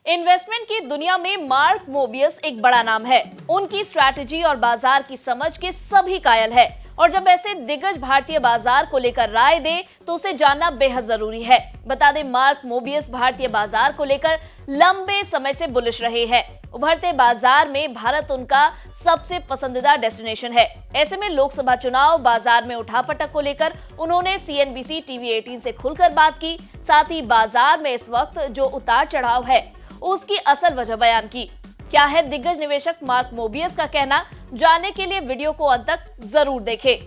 Investment की दुनिया में मार्क मोबियस एक बड़ा नाम है। उनकी स्ट्रैटेजी और बाजार की समझ के सभी कायल है और जब ऐसे दिग्गज भारतीय बाजार को लेकर राय दे तो उसे जानना बेहद जरूरी है। बता दें, मार्क मोबियस भारतीय बाजार को लेकर लंबे समय से बुलिश रहे हैं। उभरते बाजार में भारत उनका सबसे पसंदीदा डेस्टिनेशन है। ऐसे में लोकसभा चुनाव बाजार में उठापटक को लेकर उन्होंने CNBC TV 18 से खुलकर बात की। साथ ही बाजार में इस वक्त जो उतार चढ़ाव है उसकी असल वजह बयान की। क्या है दिग्गज निवेशक मार्क मोबियस का कहना, जानने के लिए वीडियो को अंत तक जरूर देखें।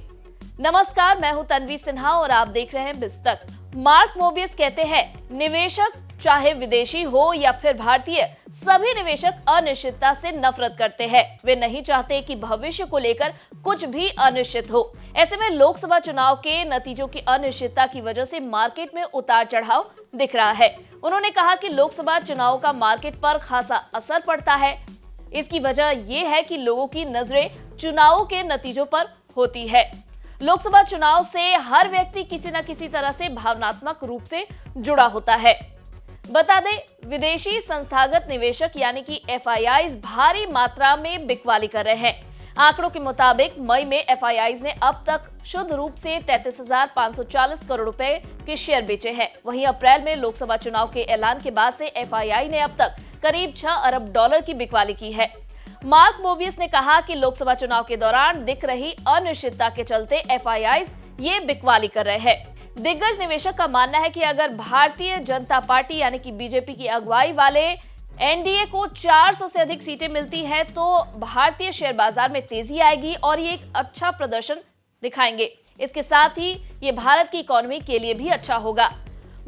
नमस्कार, मैं हूं तन्वी सिन्हा और आप देख रहे हैं बिस्तक। मार्क मोबियस कहते हैं, निवेशक चाहे विदेशी हो या फिर भारतीय, सभी निवेशक अनिश्चितता से नफरत करते हैं। वे नहीं चाहते कि भविष्य को लेकर कुछ भी अनिश्चित हो। ऐसे में लोकसभा चुनाव के नतीजों की अनिश्चितता की वजह से मार्केट में उतार चढ़ाव दिख रहा है। उन्होंने कहा कि लोकसभा चुनाव का मार्केट पर खासा असर पड़ता है। इसकी वजह यह है कि लोगों की नजरें चुनावों के नतीजों पर होती है। लोकसभा चुनाव से हर व्यक्ति किसी न किसी तरह से भावनात्मक रूप से जुड़ा होता है। बता दें, विदेशी संस्थागत निवेशक यानी कि FIIs भारी मात्रा में बिकवाली कर रहे हैं। आंकड़ों के मुताबिक मई में FIIs ने अब तक शुद्ध रूप से 33,540 करोड़ रुपए के शेयर बेचे हैं। वहीं अप्रैल में लोकसभा चुनाव के ऐलान के बाद से FII ने अब तक करीब 6 अरब डॉलर की बिकवाली की है। मार्क मोबियस ने कहा कि लोकसभा चुनाव के दौरान दिख रही अनिश्चितता के चलते FIIs ये बिकवाली कर रहे हैं। दिग्गज निवेशक का मानना है कि अगर भारतीय जनता पार्टी यानी कि बीजेपी की अगुवाई वाले NDA को 400 से अधिक सीटें मिलती हैं तो भारतीय शेयर बाजार में तेजी आएगी और ये एक अच्छा प्रदर्शन दिखाएंगे। इसके साथ ही ये भारत की इकोनॉमी के लिए भी अच्छा होगा।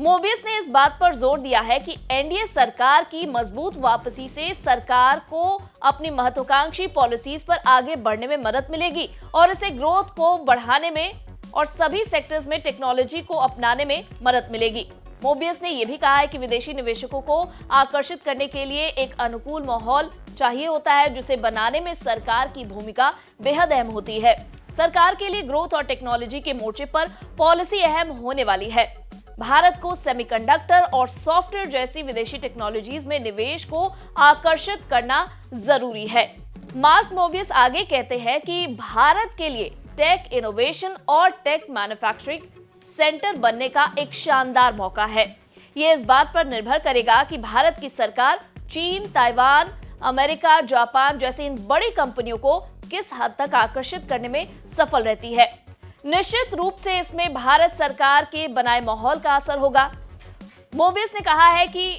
मोबियस ने इस बात पर जोर दिया है कि NDA सरकार की मजबूत वापसी से सरकार को अपनी महत्वाकांक्षी पॉलिसीज पर आगे बढ़ने में मदद मिलेगी और इसे ग्रोथ को बढ़ाने में और सभी सेक्टर्स में टेक्नोलॉजी को अपनाने में मदद मिलेगी। मोबियस ने यह भी कहा है कि विदेशी निवेशकों को आकर्षित करने के लिए एक अनुकूल माहौल चाहिए होता है, जिसे बनाने में सरकार की भूमिका बेहद अहम होती है। सरकार के लिए ग्रोथ और टेक्नोलॉजी के मोर्चे पर पॉलिसी अहम होने वाली है। भारत को सेमीकंडक्टर और सॉफ्टवेयर जैसी विदेशी टेक्नोलॉजीज में निवेश को आकर्षित करना जरूरी है। मार्क मोबियस आगे कहते हैं कि भारत के लिए टेक इनोवेशन और टेक मैन्युफैक्चरिंग सेंटर बनने का एक शानदार मौका है। ये इस बात पर निर्भर करेगा कि भारत की सरकार चीन, ताइवान, अमेरिका, जापान जैसी इन बड़ी कंपनियों को किस हद तक आकर्षित करने में सफल रहती है। निश्चित रूप से इसमें भारत सरकार के बनाए माहौल का असर होगा। मोबियस ने कहा है कि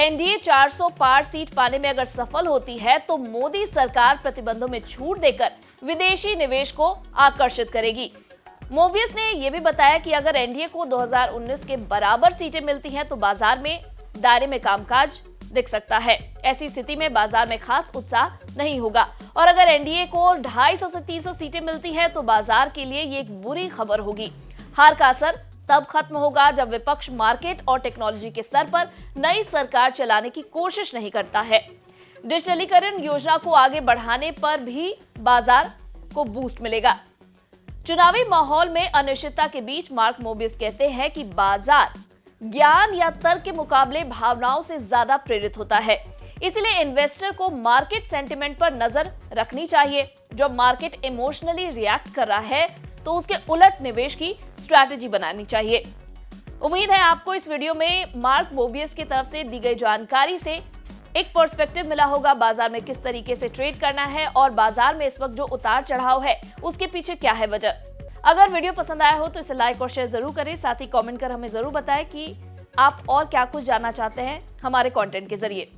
NDA 400 पार सीट पाने में अगर सफल होती है तो मोदी सरकार प्रतिबंधों में छूट देकर विदेशी निवेश को आकर्षित करेगी। मोबियस ने यह भी बताया कि अगर NDA को 2019 के बराबर सीटें मिलती हैं तो बाजार में दायरे में कामकाज दिख सकता है। ऐसी स्थिति में बाजार में खास उत्साह नहीं होगा और अगर NDA को 250 से 300 सीटें मिलती हैं तो बाजार के लिए ये एक बुरी खबर होगी। हार का असर तब खत्म होगा जब विपक्ष मार्केट और टेक्नोलॉजी के स्तर पर नई सरकार चलाने की कोशिश नहीं करता है। डिजिटलीकरण योजना को आगे बढ़ाने पर भी बाजार को बूस्ट मिलेगा। चुनावी माहौल में अनिश्चितता के बीच मार्क मोबियस कहते हैं कि बाजार ज्ञान या तर्क के मुकाबले भावनाओं से ज्यादा प्रेरित होता है। इसलिए इन्वेस्टर को मार्केट सेंटिमेंट पर नजर रखनी चाहिए। जब मार्केट इमोशनली रिएक्ट कर रहा है तो उसके उलट निवेश की स्ट्रैटेजी बनानी चाहिए। उम्मीद है आपको इस वीडियो में मार्क मोबियस की तरफ से दी गई जानकारी से एक पर्सपेक्टिव मिला होगा बाजार में किस तरीके से ट्रेड करना है और बाजार में इस वक्त जो उतार चढ़ाव है उसके पीछे क्या है वजह। अगर वीडियो पसंद आया हो तो इसे लाइक और शेयर जरूर करें। साथ ही कमेंट कर हमें जरूर बताएं कि आप और क्या कुछ जानना चाहते हैं हमारे कंटेंट के जरिए।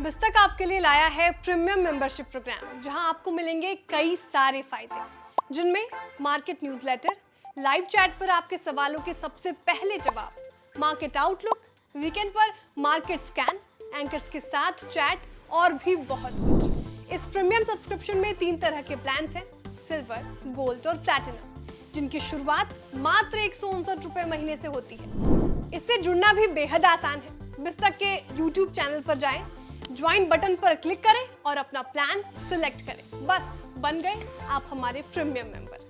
बिस्तक आपके लिए लाया है प्रीमियम मेंबरशिप प्रोग्राम, जहां आपको मिलेंगे कई सारे फायदे, जिनमें मार्केट न्यूज़लेटर, लाइव चैट पर आपके सवालों के सबसे पहले जवाब, मार्केट आउटलुक, वीकेंड पर मार्केट स्कैन, एंकर्स के साथ चैट और भी बहुत कुछ। इस प्रीमियम सब्सक्रिप्शन में 3 तरह के प्लान्स हैं, सिल्वर, गोल्ड और प्लैटिनम, जिनकी शुरुआत मात्र 159 रुपए महीने से होती है। इससे जुड़ना भी बेहद आसान है। बिस्तक के YouTube चैनल पर जाएं, ज्वाइन बटन पर क्लिक करें और अपना प्लान सिलेक्ट करें। बस बन गए आप हमारे प्रीमियम मेंबर।